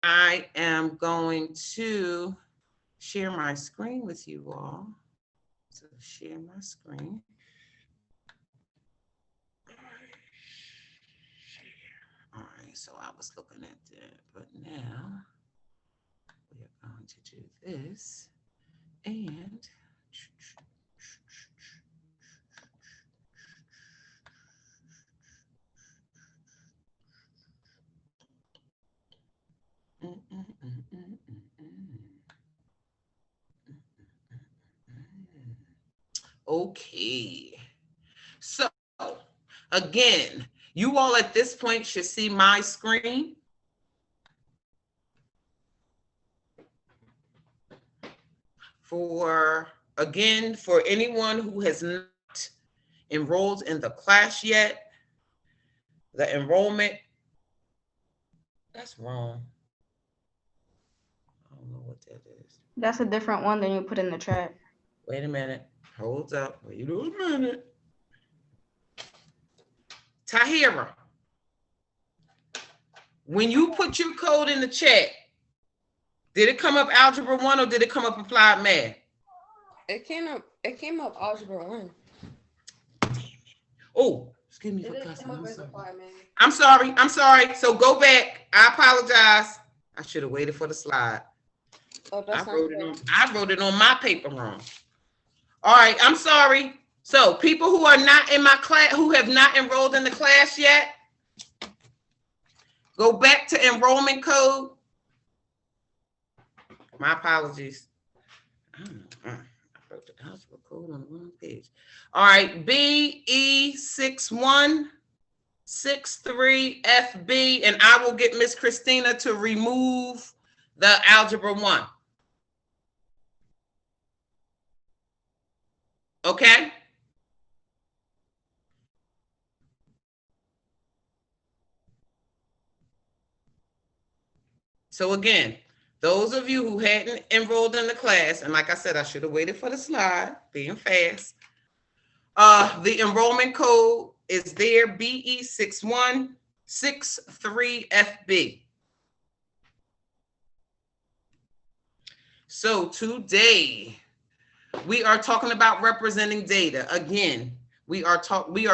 I am going to share my screen with you all. So share my screen. All right, so I was looking at that, but now we are going to do this and okay. So again, you all at this point should see my screen. For anyone who has not enrolled in the class yet, the enrollment, that's wrong. I don't know what that is. That's a different one than you put in the chat. Wait a minute. Hold up. Wait a minute. Tahira, when you put your code in the chat, did it come up Algebra 1 or did it come up Applied Math? It came up Algebra 1. Damn it. Oh, excuse me for cussing. I'm sorry. I'm sorry. So go back. I apologize. I should have waited for the slide. Oh, I wrote it on my paper wrong. All right, I'm sorry. So people who are not in my class, who have not enrolled in the class yet, go back to enrollment code. My apologies. I don't know. I wrote the algebra code on the wrong page. All right, BE6163FB, and I will get Miss Christina to remove the Algebra 1. Okay? So again, those of you who hadn't enrolled in the class, and like I said, I should have waited for the slide, being fast. The enrollment code is there, BE6163FB. So today, we are talking about representing data. Again, we are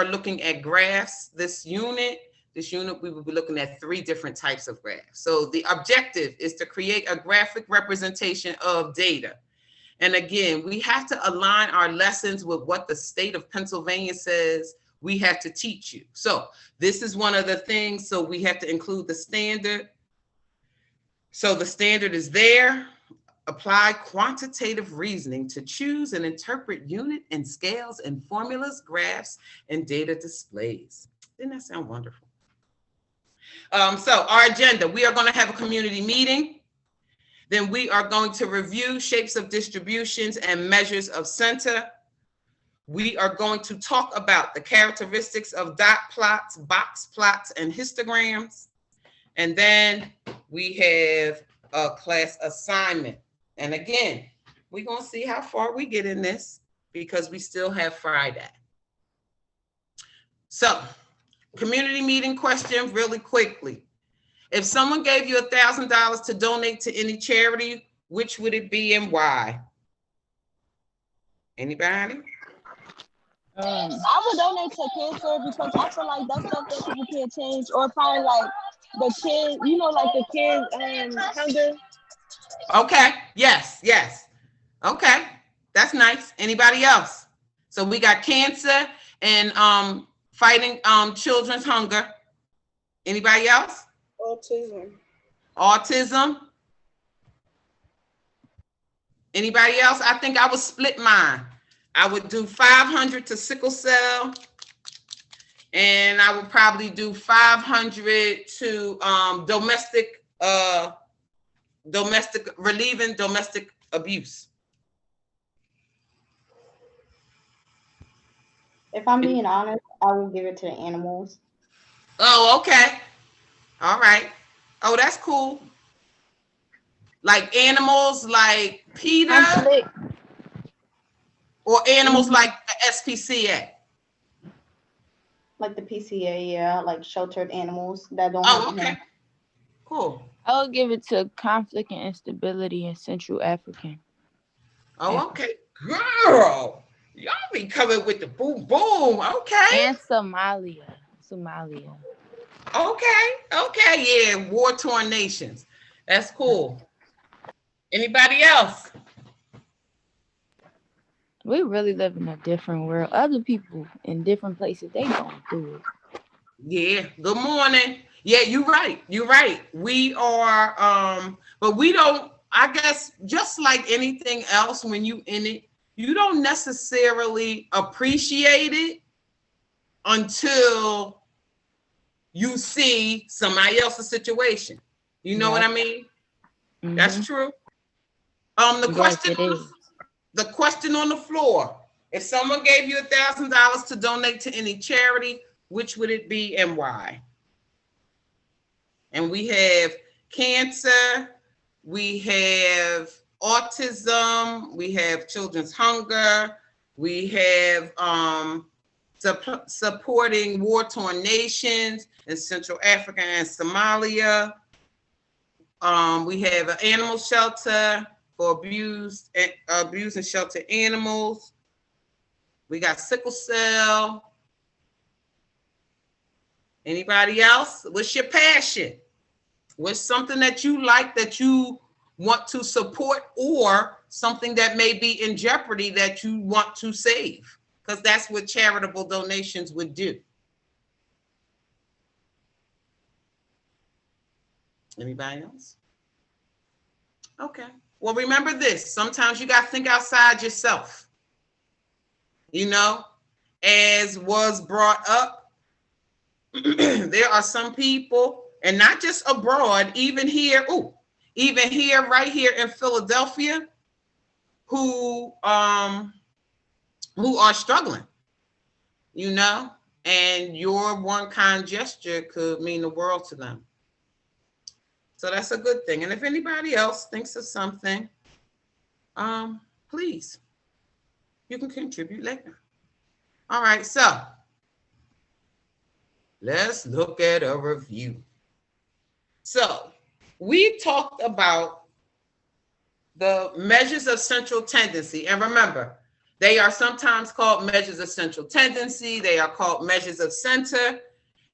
looking at graphs. This unit, we will be looking at 3 different types of graphs. So the objective is to create a graphic representation of data. And again, we have to align our lessons with what the state of Pennsylvania says we have to teach you. So this is one of the things, so we have to include the standard. So the standard is there. Apply quantitative reasoning to choose and interpret unit and scales and formulas, graphs, and data displays. Didn't that sound wonderful? So our agenda, we are going to have a community meeting. Then we are going to review shapes of distributions and measures of center. We are going to talk about the characteristics of dot plots, box plots, and histograms. And then we have a class assignment. And again, we're going to see how far we get in this because we still have Friday. So, community meeting question really quickly. If someone gave you $1,000 to donate to any charity, which would it be and why? Anybody? I would donate to cancer because I feel like that's stuff that people can't change, or probably like the kids, you know, like the kids hunger. Okay. Yes. Okay. That's nice. Anybody else? So we got cancer and fighting children's hunger. Anybody else? Autism. Anybody else? I think I would split mine. I would do 500 to sickle cell, and I would probably do 500 to relieving domestic abuse. If I'm being honest, I will give it to the animals. Oh, okay. All right. Oh, that's cool. Like animals like PETA or animals like the SPCA? Like the PCA, yeah, like sheltered animals that don't. Oh, okay. Cool. I would give it to conflict and instability in Central African. Oh, okay. Girl, y'all be coming with the boom boom. Okay. And Somalia. Somalia. Okay. Yeah, war-torn nations. That's cool. Anybody else? We really live in a different world. Other people in different places, they going through it. Yeah. Good morning. Yeah, you're right. You're right. We are, but we don't, I guess, just like anything else, when you in it, you don't necessarily appreciate it until you see somebody else's situation. You know what I mean? Mhm. That's true. The Yes, the question on the floor: if someone gave you $1,000 to donate to any charity, which would it be and why? And we have cancer, we have autism, we have children's hunger, we have supporting war-torn nations in Central Africa and Somalia. We have an animal shelter for abused and sheltered animals. We got sickle cell. Anybody else? What's your passion? What's something that you like that you want to support, or something that may be in jeopardy that you want to save? Because that's what charitable donations would do. Anybody else? Okay. Well, remember this. Sometimes you got to think outside yourself. You know, as was brought up, there are some people, and not just abroad, even here, right here in Philadelphia, who are struggling, you know, and your one kind gesture could mean the world to them. So that's a good thing. And if anybody else thinks of something, please, you can contribute later. All right, so let's look at a review. So we talked about the measures of central tendency. And remember, they are sometimes called measures of central tendency. They are called measures of center,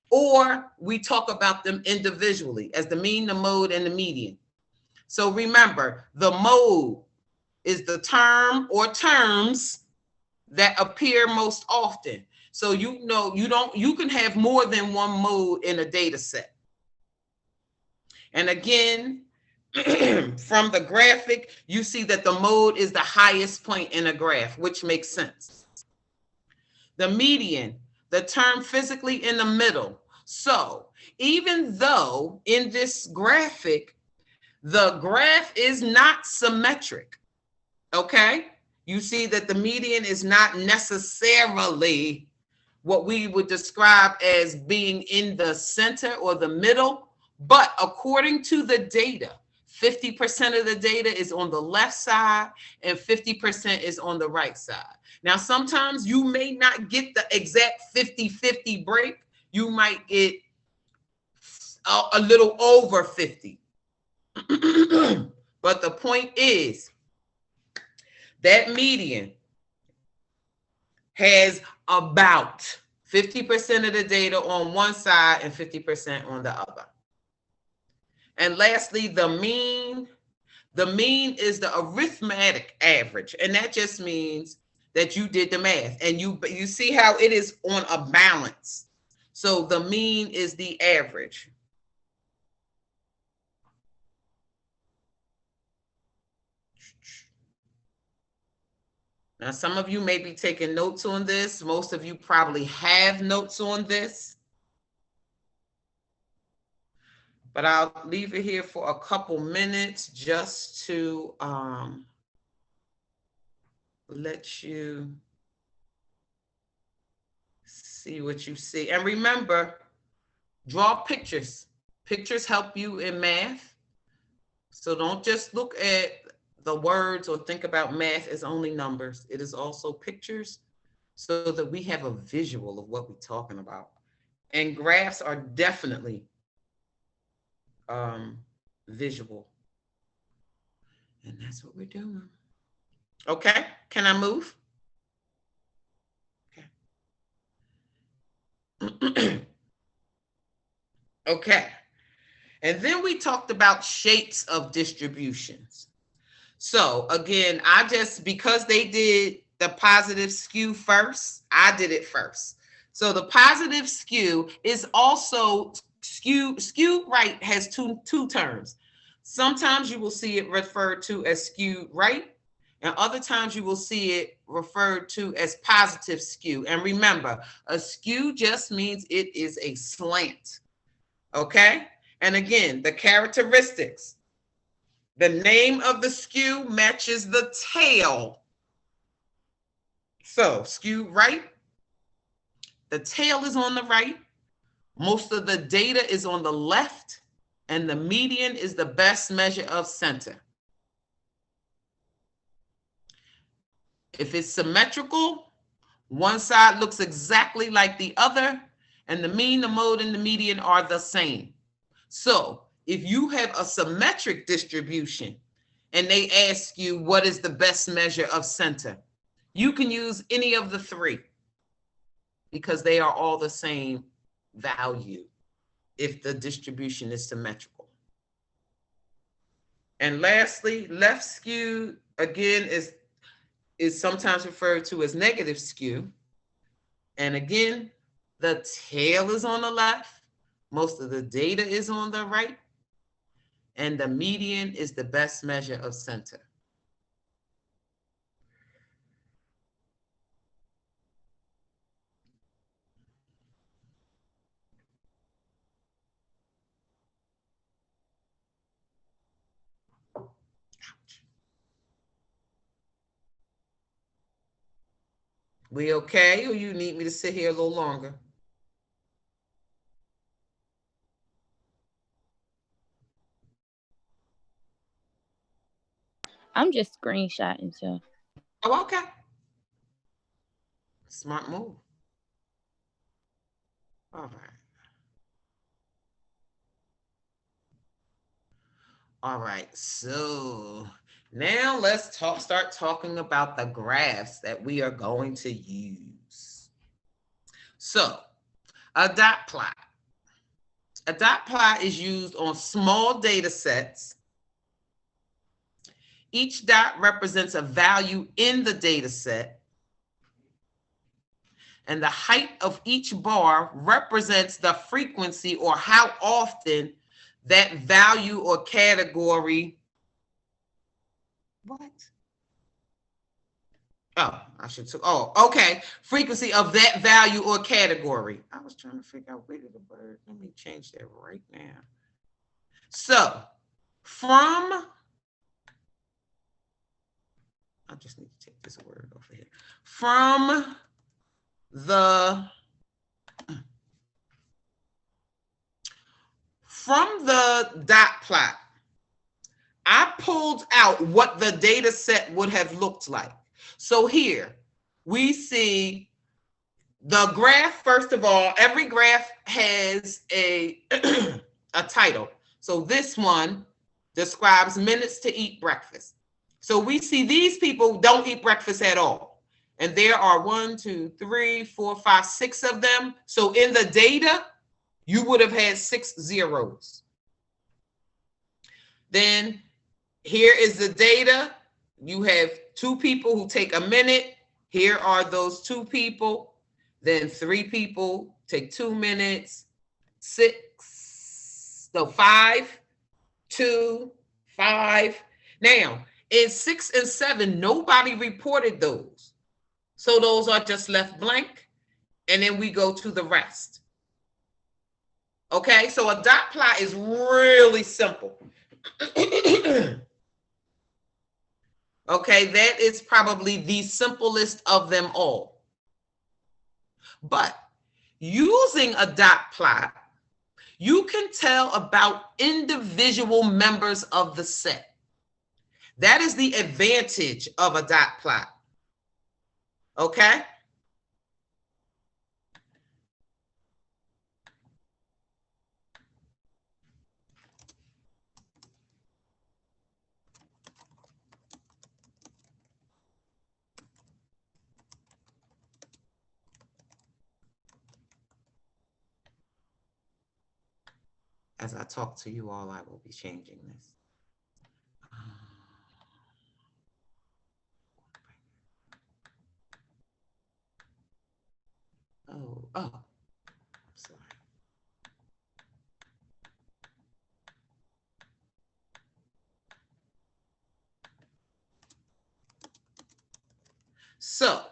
or we talk about them individually as the mean, the mode, and the median. So remember, the mode is the term or terms that appear most often. So you know, you can have more than one mode in a data set. And again, from the graphic, you see that the mode is the highest point in a graph, which makes sense. The median, the term physically in the middle. So even though in this graphic, the graph is not symmetric, okay? You see that the median is not necessarily what we would describe as being in the center or the middle, but according to the data, 50% of the data is on the left side and 50% is on the right side. Now, sometimes you may not get the exact 50-50 break. You might get a little over 50. But the point is that median has about 50% of the data on one side and 50% on the other. And lastly, the mean. The mean is the arithmetic average, and that just means that you did the math, and you see how it is on a balance. So the mean is the average. Now, some of you may be taking notes on this. Most of you probably have notes on this. But I'll leave it here for a couple minutes just to let you see what you see. And remember, draw pictures. Pictures help you in math. So don't just look at the words or think about math as only numbers. It is also pictures so that we have a visual of what we're talking about. And graphs are definitely visual. And that's what we're doing. Okay, can I move? Okay. Okay. And then we talked about shapes of distributions. So again, because they did the positive skew first, I did it first. So the positive skew is also skew right has two terms. Sometimes you will see it referred to as skewed right, and other times you will see it referred to as positive skew. And remember, a skew just means it is a slant. Okay? And again, the characteristics. The name of the skew matches the tail. So, skew right. The tail is on the right. Most of the data is on the left. And the median is the best measure of center. If it's symmetrical, one side looks exactly like the other, and the mean, the mode, and the median are the same. So if you have a symmetric distribution and they ask you what is the best measure of center, you can use any of the three because they are all the same value if the distribution is symmetrical. And lastly, left skew, again, is sometimes referred to as negative skew. And again, the tail is on the left. Most of the data is on the right. And the median is the best measure of center. We okay, or you need me to sit here a little longer? I'm just screenshotting, so. Oh, okay. Smart move. All right. All right, so now let's start talking about the graphs that we are going to use. So, a dot plot. A dot plot is used on small data sets. Each dot represents a value in the data set. And the height of each bar represents the frequency or how often that value or category. What? Oh, okay. Frequency of that value or category. I was trying to figure out where did the word, let me change that right now. So I just need to take this word off of here. From the dot plot, I pulled out what the data set would have looked like. So here we see the graph. First of all, every graph has a title. So this one describes minutes to eat breakfast. So we see these people don't eat breakfast at all. And there are 1, 2, 3, 4, 5, 6 of them. So in the data, you would have had 6 zeros. Then here is the data. You have 2 people who take a minute. Here are those 2 people. Then 3 people take 2 minutes. 5, 2, 5. Now, in 6 and 7, nobody reported those. So those are just left blank. And then we go to the rest. Okay, so a dot plot is really simple. Okay, that is probably the simplest of them all. But using a dot plot, you can tell about individual members of the set. That is the advantage of a dot plot. Okay? As I talk to you all, I will be changing this. Oh, sorry. So,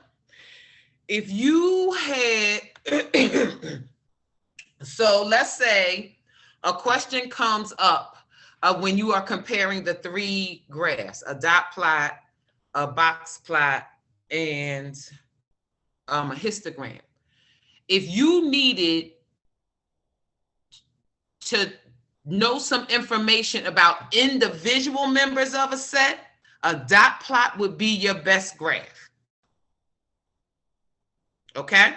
if you had, so let's say a question comes up when you are comparing the three graphs, a dot plot, a box plot, and a histogram. If you needed to know some information about individual members of a set, a dot plot would be your best graph. Okay?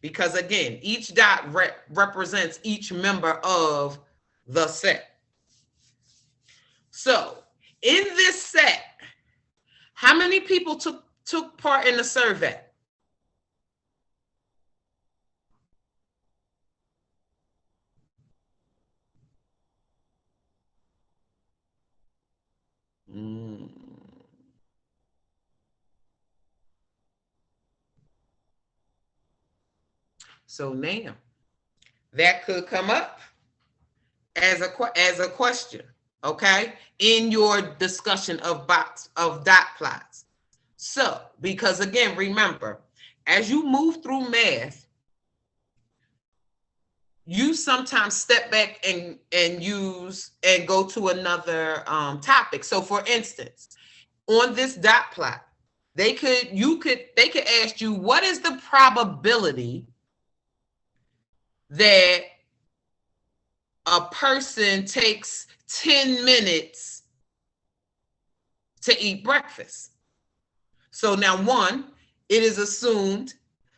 Because again, each dot represents each member of the set. So in this set, how many people took part in the survey? So now that could come up as a question, okay, in your discussion of dot plots. So, because again, remember, as you move through math, you sometimes step back and use and go to another topic. So, for instance, on this dot plot, they could ask you, what is the probability that a person takes 10 minutes to eat breakfast? So now, one, it is assumed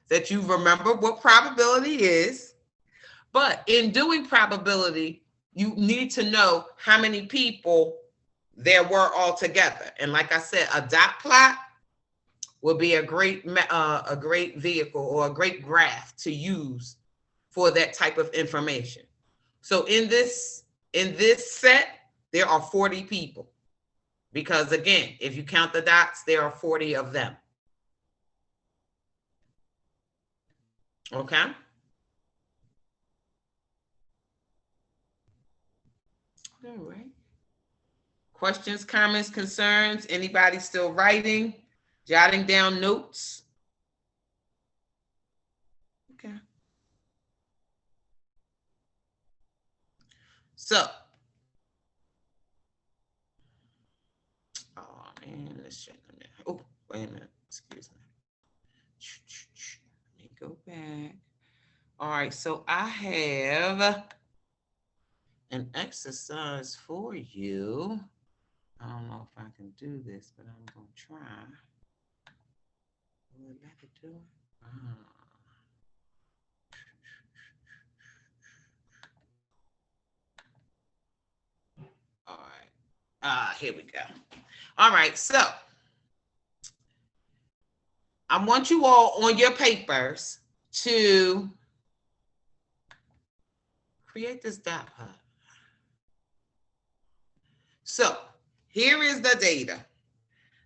that you remember what probability is, but in doing probability, you need to know how many people there were altogether. And like I said, a dot plot will be a great vehicle or a great graph to use for that type of information. So in this set, there are 40 people. Because again, if you count the dots, there are 40 of them. Okay? All right. Questions, comments, concerns? Anybody still writing, jotting down notes? Okay. So, oh man, let's check on that. Oh, wait a minute. Excuse me. Let me go back. All right, so I have an exercise for you. I don't know if I can do this, but I'm going to try. Will it let it do it? All right. Here we go. All right, so I want you all on your papers to create this dot plot. So here is the data.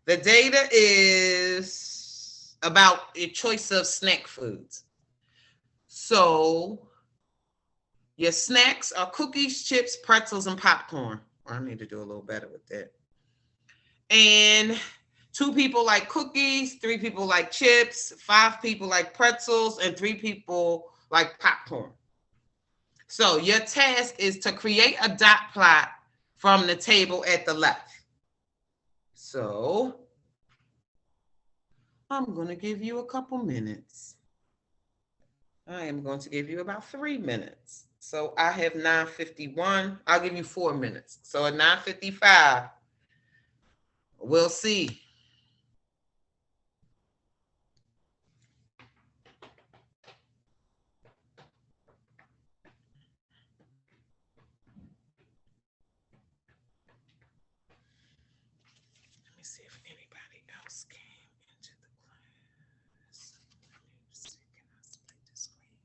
The data is about a choice of snack foods. So your snacks are cookies, chips, pretzels, and popcorn. I need to do a little better with that. And 2 people like cookies, 3 people like chips, 5 people like pretzels, and 3 people like popcorn. So your task is to create a dot plot from the table at the left. So I'm going to give you a couple minutes. I am going to give you about 3 minutes. So I have 9:51. I'll give you 4 minutes. So at 9:55, we'll see. Let me see if anybody else came into the class. Let me see, can I split the screen?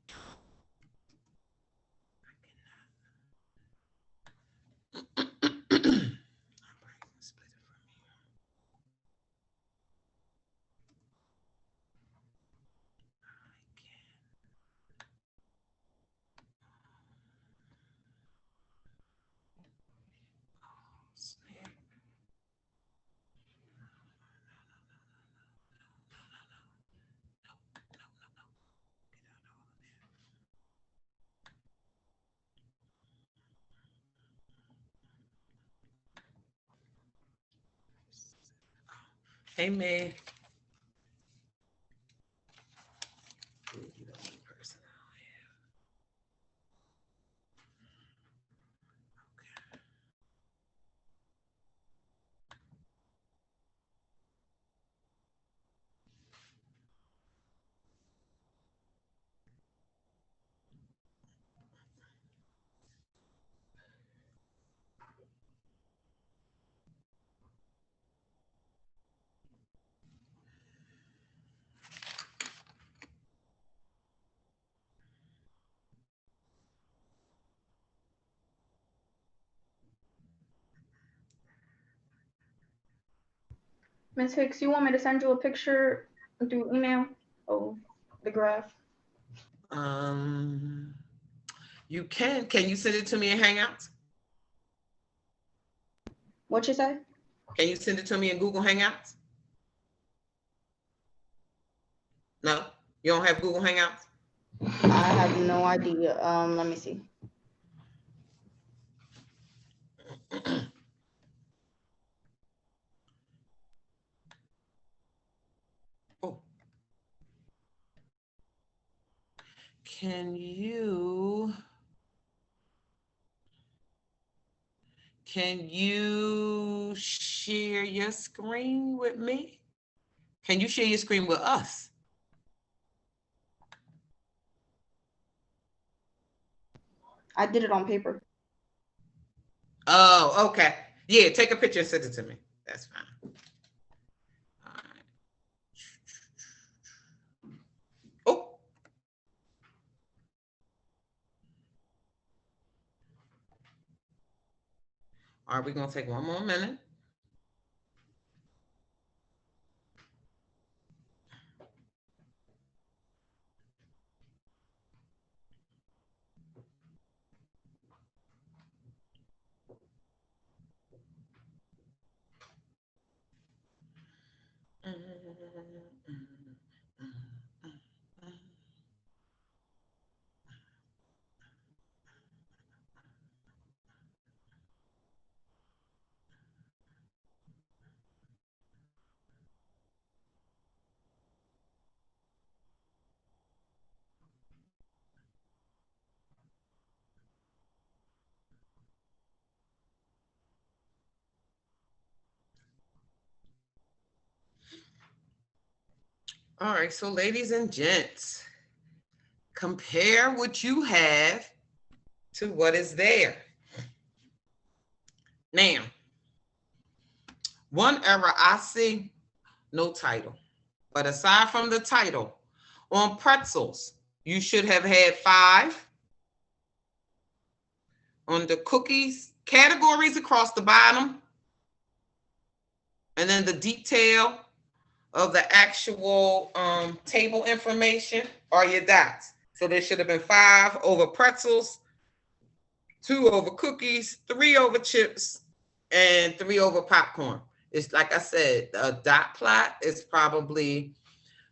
Hey, man. Miss Hicks, you want me to send you a picture through email? Oh, the graph. You can. Can you send it to me in Hangouts? What you say? Can you send it to me in Google Hangouts? No, you don't have Google Hangouts? I have no idea. Let me see. Oh. Can you share your screen with me? Can you share your screen with us? I did it on paper. Oh, okay. Yeah, take a picture and send it to me. That's fine. All right. Oh. All right, we're gonna take one more minute. All right, so ladies and gents, compare what you have to what is there. Now, one error I see, no title. But aside from the title, on pretzels, you should have had 5. On the cookies, categories across the bottom, and then the detail of the actual table information are your dots. So there should have been 5 over pretzels, 2 over cookies, 3 over chips, and 3 over popcorn. It's like I said, a dot plot is probably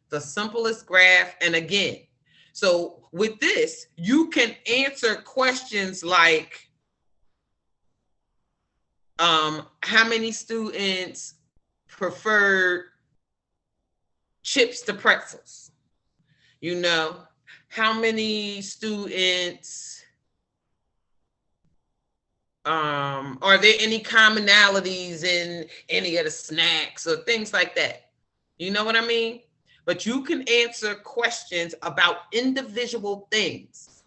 the simplest graph. And again, so with this, you can answer questions like, how many students preferred chips to pretzels? You know, how many students, are there any commonalities in any of the snacks or things like that? You know what I mean? But you can answer questions about individual things.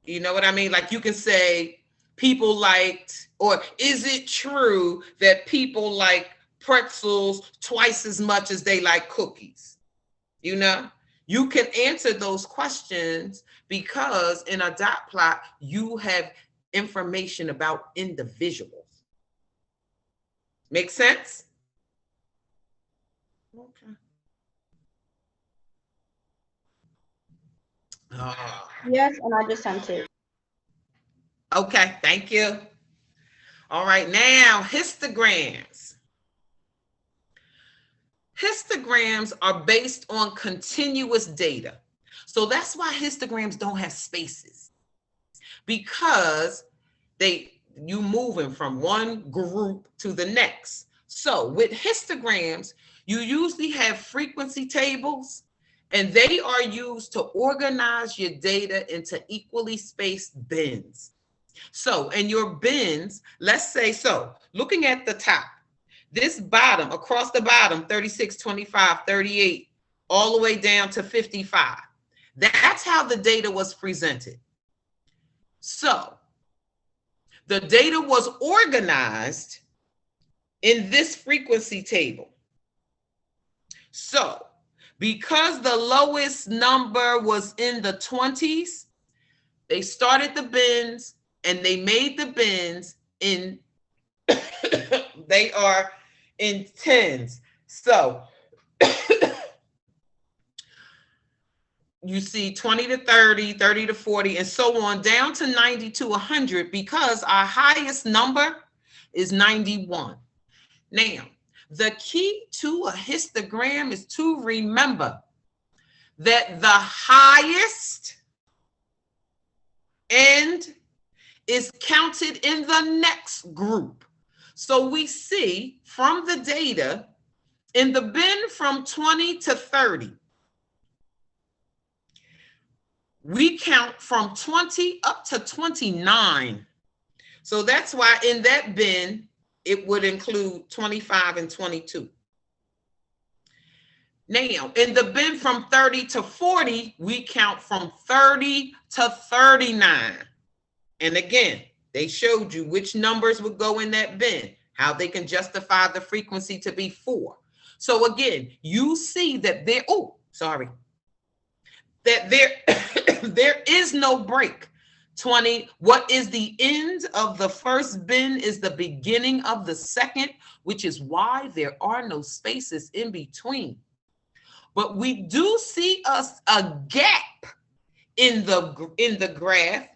You know what I mean? Like you can say, people liked, or is it true that people like pretzels twice as much as they like cookies? You know, you can answer those questions because in a dot plot, you have information about individuals. Make sense? Okay. Oh. Yes, and I just sent it. Okay, thank you. All right, now histograms. Histograms are based on continuous data. So that's why histograms don't have spaces, because you moving from one group to the next. So with histograms, you usually have frequency tables, and they are used to organize your data into equally spaced bins. So in your bins, let's say, so looking at the top, this bottom, across the bottom, 36, 25, 38, all the way down to 55. That's how the data was presented. So the data was organized in this frequency table. So because the lowest number was in the 20s, they started the bins and they made the bins in, they are in tens. So you see 20 to 30, 30 to 40, and so on, down to 90 to 100, because our highest number is 91. Now, the key to a histogram is to remember that the highest end is counted in the next group. So we see from the data in the bin from 20 to 30, we count from 20 up to 29. So that's why in that bin, it would include 25 and 22. Now, in the bin from 30 to 40, we count from 30 to 39. And again, they showed you which numbers would go in that bin, how they can justify the frequency to be 4. So again, you see that there, that there is no break. 20, what is the end of the first bin is the beginning of the second, which is why there are no spaces in between. But we do see a gap in the graph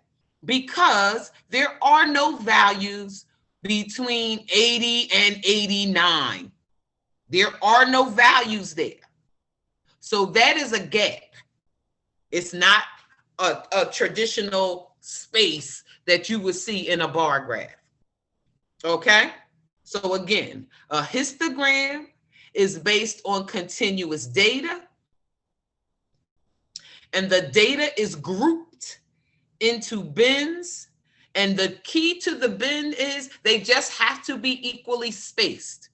because there are no values between 80 and 89. There are no values there. So that is a gap. It's not a traditional space that you would see in a bar graph. Okay? So again, a histogram is based on continuous data, and the data is grouped into bins, and the key to the bin is they just have to be equally spaced.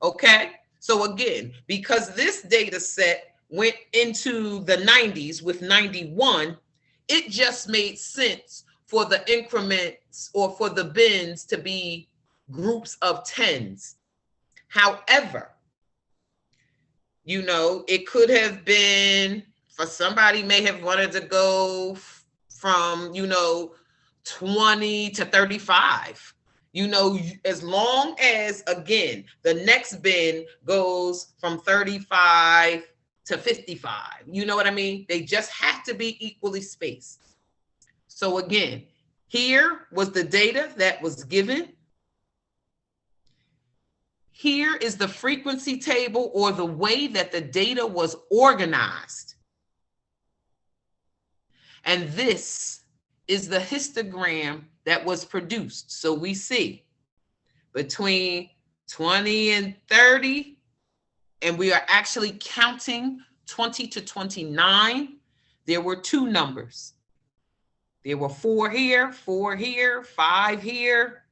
Okay? So again, because this data set went into the 90s with 91, it just made sense for the increments or for the bins to be groups of tens. However, you know, it could have been, for somebody may have wanted to go from, you know, 20 to 35. You know, as long as, again, the next bin goes from 35 to 55. You know what I mean? They just have to be equally spaced. So again, here was the data that was given. Here is the frequency table, or the way that the data was organized. And this is the histogram that was produced. So we see between 20 and 30, and we are actually counting 20 to 29, there were 2 numbers. There were 4 here, 5 here,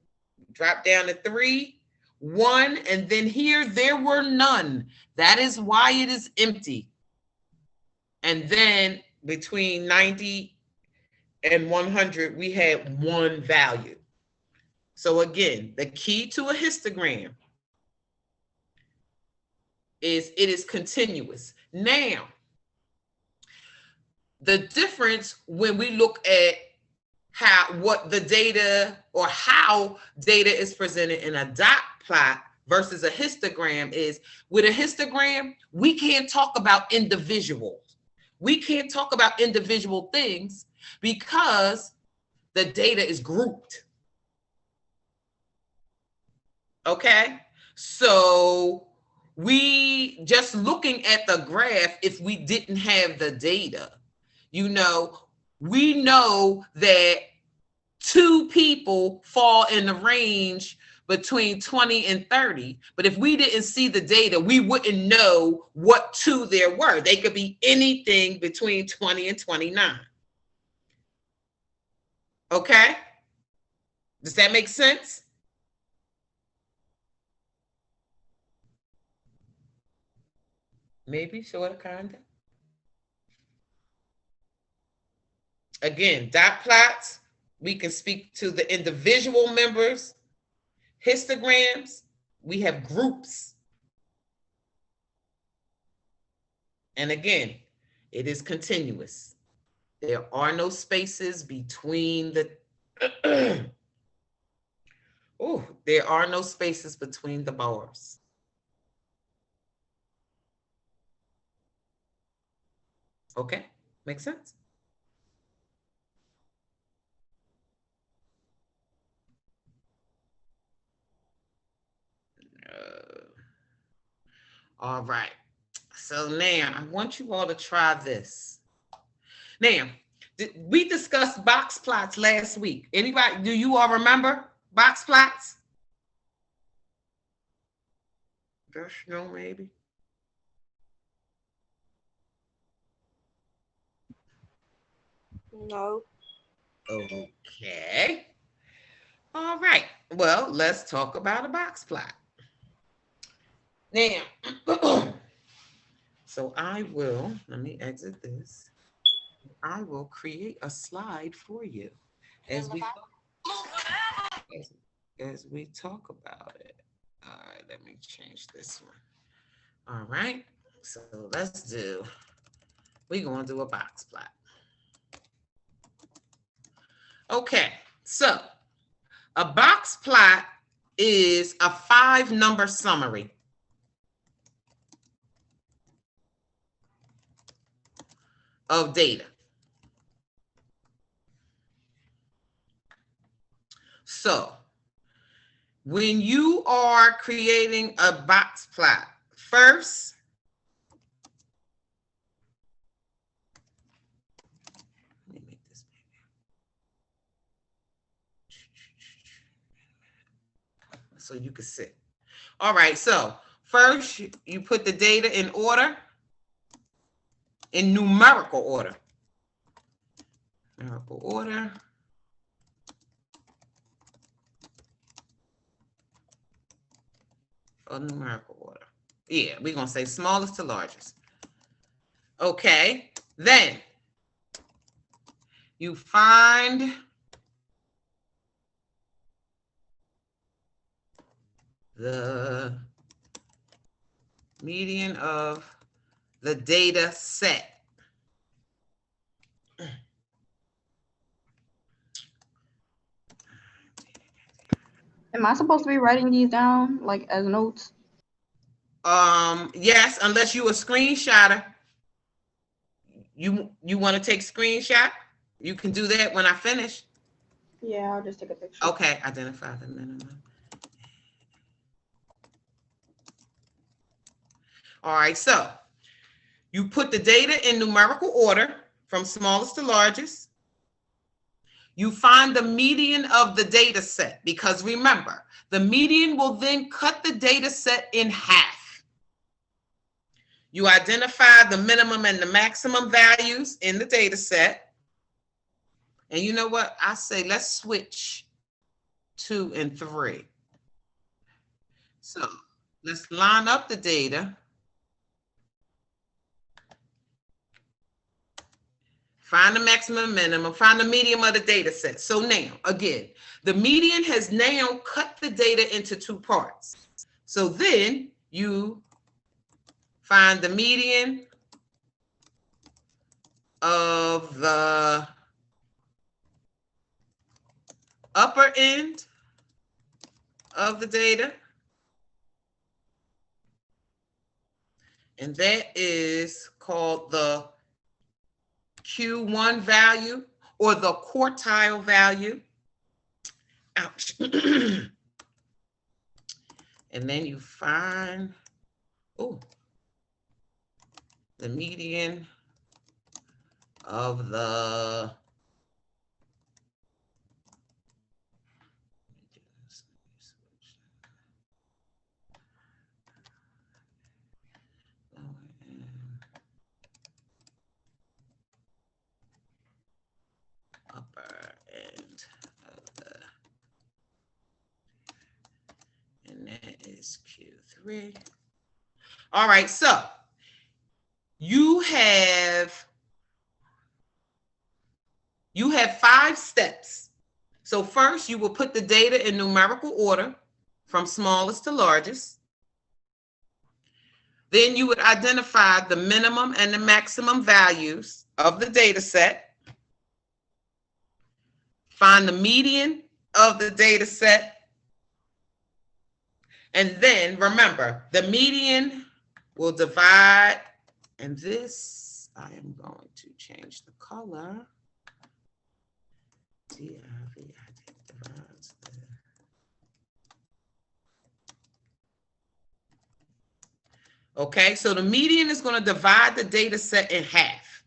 drop down to 3, 1, and then here there were none. That is why it is empty. And then between 90 and 100, we had 1 value. So again, the key to a histogram is it is continuous. Now, the difference when we look at what the data or how data is presented in a dot plot versus a histogram is, with a histogram, we can't talk about individuals. We can't talk about individual things because the data is grouped. Okay? So we just looking at the graph, if we didn't have the data, you know, we know that 2 people fall in the range between 20 and 30. But if we didn't see the data, we wouldn't know what two there were. They could be anything between 20 and 29. Okay? Does that make sense? Maybe, sort of, kind of. Again, dot plots, we can speak to the individual members. Histograms, we have groups. And again, it is continuous. There are no spaces between the, oh, there are no spaces between the bars. Okay, makes sense? All right. So now I want you all to try this. Now, we discussed box plots last week. Anybody, do you all remember box plots? Just no, maybe. No. Okay. All right. Well, let's talk about a box plot. Now, so I will, let me exit this. I will create a slide for you as we talk about it. All right, let me change this one. All right, so let's do, we're going to do a box plot. Okay, so a box plot is a 5-number summary. Of data. So when you are creating a box plot, first, let me make this bigger so you can see. All right, so first you put the data in order, in numerical order. Numerical order. Or numerical order. Yeah, we're going to say smallest to largest. Okay, then you find the median of the data set. Am I supposed to be writing these down like as notes? Yes, unless you a screenshotter. You want to take screenshot? You can do that when I finish. Yeah, I'll just take a picture. Okay, identify the minimum. All right, so you put the data in numerical order from smallest to largest. You find the median of the data set, because remember, the median will then cut the data set in half. You identify the minimum and the maximum values in the data set. And you know what? I say, let's switch 2 and 3. So let's line up the data. Find the maximum, minimum, find the median of the data set. So now, again, the median has now cut the data into 2 parts. So then you find the median of the upper end of the data. And that is called the Q1 value or the quartile value. Ouch. And then you find, oh, the median of the of the, and that is Q3. All right, so you have 5 steps. So first you will put the data in numerical order from smallest to largest. Then you would identify the minimum and the maximum values of the data set. Find the median of the data set. And then remember, the median will divide, and this, I am going to change the color. divides the, okay, so the median is going to divide the data set in half.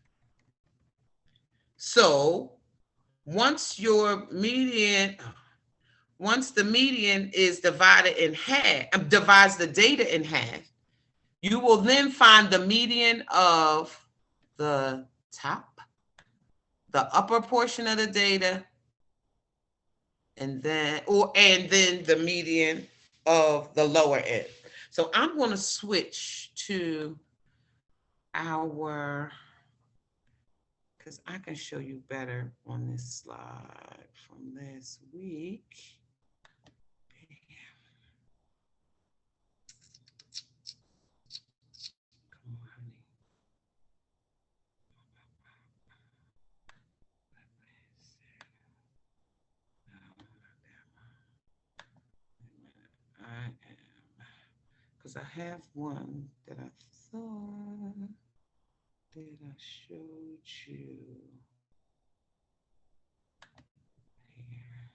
So once the median is divided in half, divides the data in half, you will then find the median of the top, the upper portion of the data, and then the median of the lower end. So I'm going to switch to our, because I can show you better on this slide from last week. Come on, honey. I am, because I have one that I thought that I showed you here.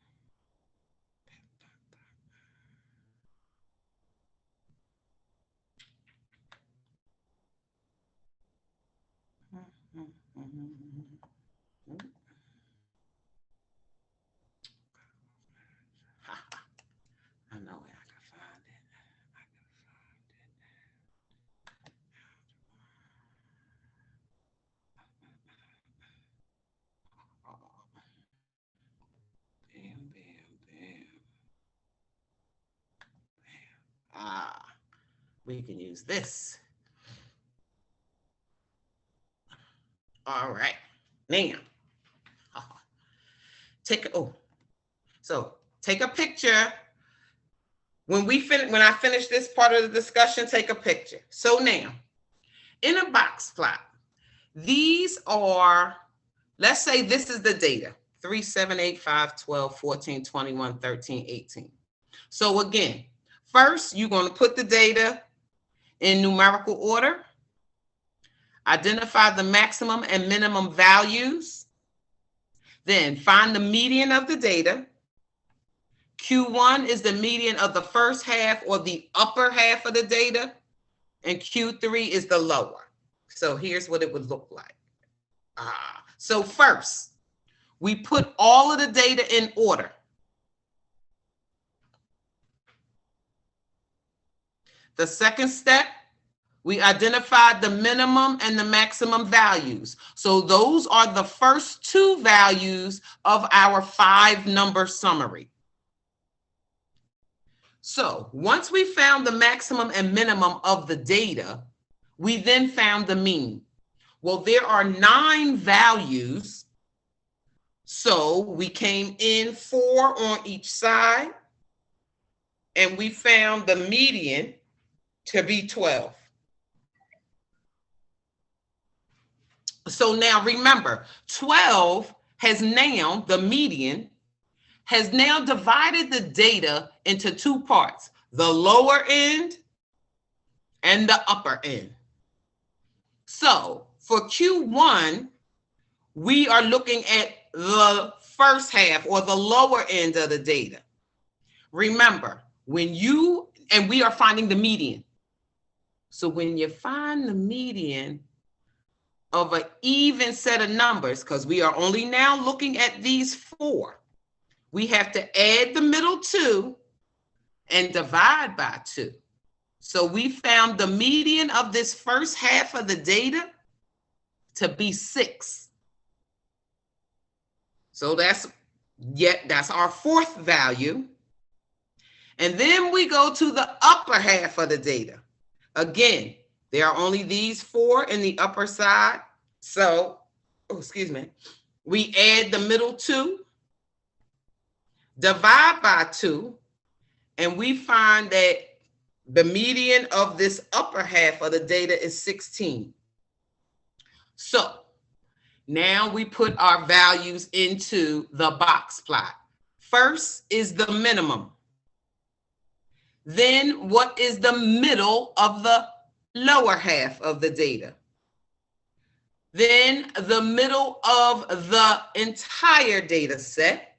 I know where I can find it. Bam, bam, bam. Ah, we can use this. All right, now, take a picture. When I finish this part of the discussion, take a picture. So now, in a box plot, these are, let's say this is the data, 3, 7, 8, 5, 12, 14, 21, 13, 18. So again, first, you're going to put the data in numerical order, identify the maximum and minimum values, then find the median of the data. Q1 is the median of the first half or the upper half of the data, and Q3 is the lower. So here's what it would look like. So first, we put all of the data in order. The second step, we identified the minimum and the maximum values. So those are the first 2 values of our 5-number summary. So once we found the maximum and minimum of the data, we then found the mean. Well, there are 9 values. So we came in 4 on each side, and we found the median to be 12. So now remember, 12 has now, the median, has now divided the data into 2 parts, the lower end and the upper end. So for Q1, we are looking at the first half or the lower end of the data. Remember, and we are finding the median. So when you find the median of an even set of numbers, because we are only now looking at these 4, we have to add the middle 2 and divide by 2. So we found the median of this first half of the data to be 6. So that's Yet that's our fourth value. And then we go to the upper half of the data. Again, there are only these 4 in the upper side. So, we add the middle 2, divide by 2, and we find that the median of this upper half of the data is 16. So now we put our values into the box plot. First is the minimum. Then what is the middle of the lower half of the data? Then the middle of the entire data set.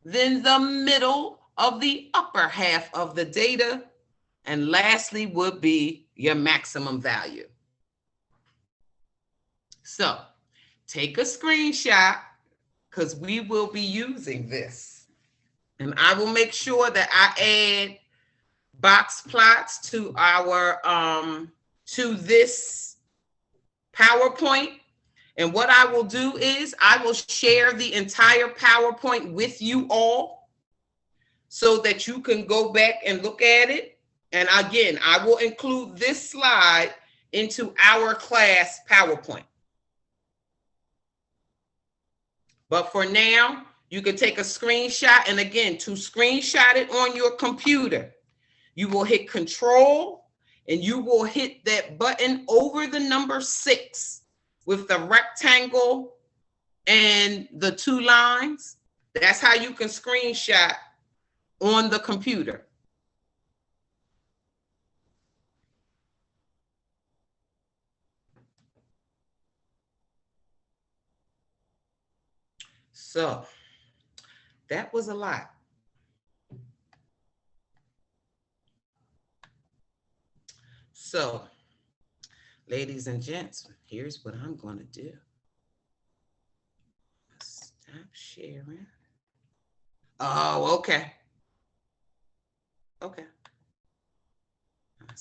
Then the middle of the upper half of the data. And lastly would be your maximum value. So take a screenshot because we will be using this. And I will make sure that I add box plots to our to this PowerPoint. And what I will do is I will share the entire PowerPoint with you all so that you can go back and look at it. And again, I will include this slide into our class PowerPoint. But for now, you can take a screenshot. And again, to screenshot it on your computer, you will hit Control and you will hit that button over the number 6 with the rectangle and the 2 lines. That's how you can screenshot on the computer. So that was a lot. So, ladies and gents, here's what I'm going to do. Stop sharing. Oh, okay. Okay.